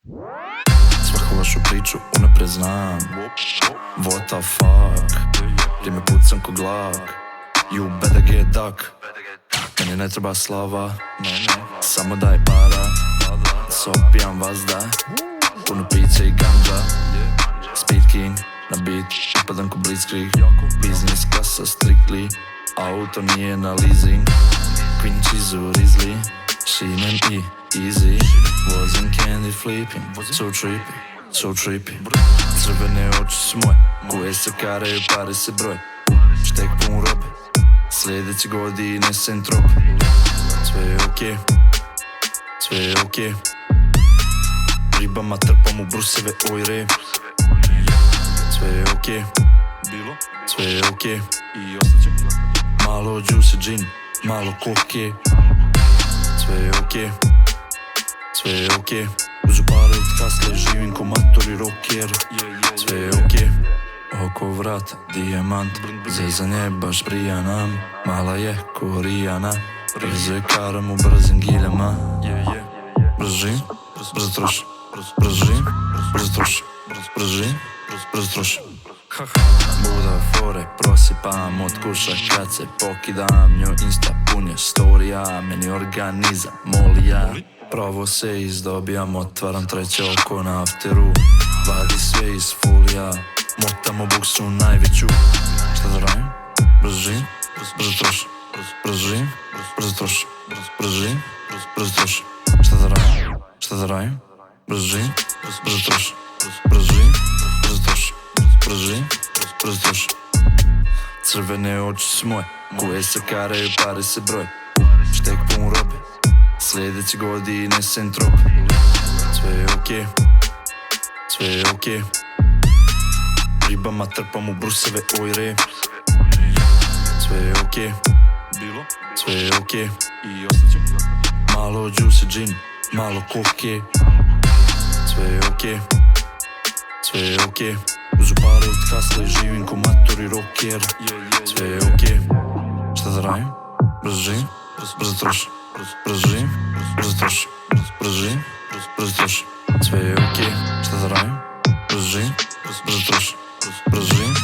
Svaku vašu priču unapred znam. What the fuck, vrijeme pucam ko glak. You better get duck. Meni ne treba slava, samo daj para. Se opijam vazda, puno piće i ganja. Speed King na beat, upadam ko Blitzkrieg. Business klasa strictly, auto nije na leasing. Queen Chizu Rizli, Shinen i Easy. Wasn't candy flipping, so trippy, so trippy. Crvene oči su moje, koje se karaju, pare se broje. Štek pun robe, sljedeće godine sentrop. Sve je okej, sve je okej. Ribama trpam u bruseve, oj re. Sve je okej, sve je okej. Malo juice gin, malo koke. Sve je okej, sve je okej. Uzu pare od kasle, živim ko mator i rocker. Sve je okej, oko vrata, dijamant. Zezanje baš prija nam, mala je ko Rijana. Brzo je karam u brzim giljama. Brzo živim, brzo trošim. Brzo živim, brzo trošim. Brzo živim, brzo trošim. Buda fore, prosipam od kuša kad se pokidam. Njoj insta pun je storija, meni organizam molija. Pravo se izdobijam, otvaram treće oko na afteru. Vadi sve iz fulija, motamo buksu najveću. Šta da radim? Brzo živim, brzo trošim. Brzo živim, brzo trošim. Brzo živim, brzo trošim. Šta da radim? Šta da radim? Brzo živim, brzo trošim. Brzo živim, brzo trošim. Brzo živim, brzo trošim. Crvene oči su moje, koje se karaju, pare se broje. Štek pun robe, sljedeće godine sentrop. Sve je okej, sve je okej. Ribama trpam u bruseve, oj re. Sve je okej, sve je okej. Malo juice gin, malo koke. Sve je okej, sve je okej. Uzu pare od kasle, živim ko mator i rocker. Sve je okej, šta da radim? Brzo živim, brzo trošim. Brzo živim, brzo trošim. Brzo živim, brzo trošim. Sve je okej, šta da radim? Brzo živim, brzo trošim. Brzo živim,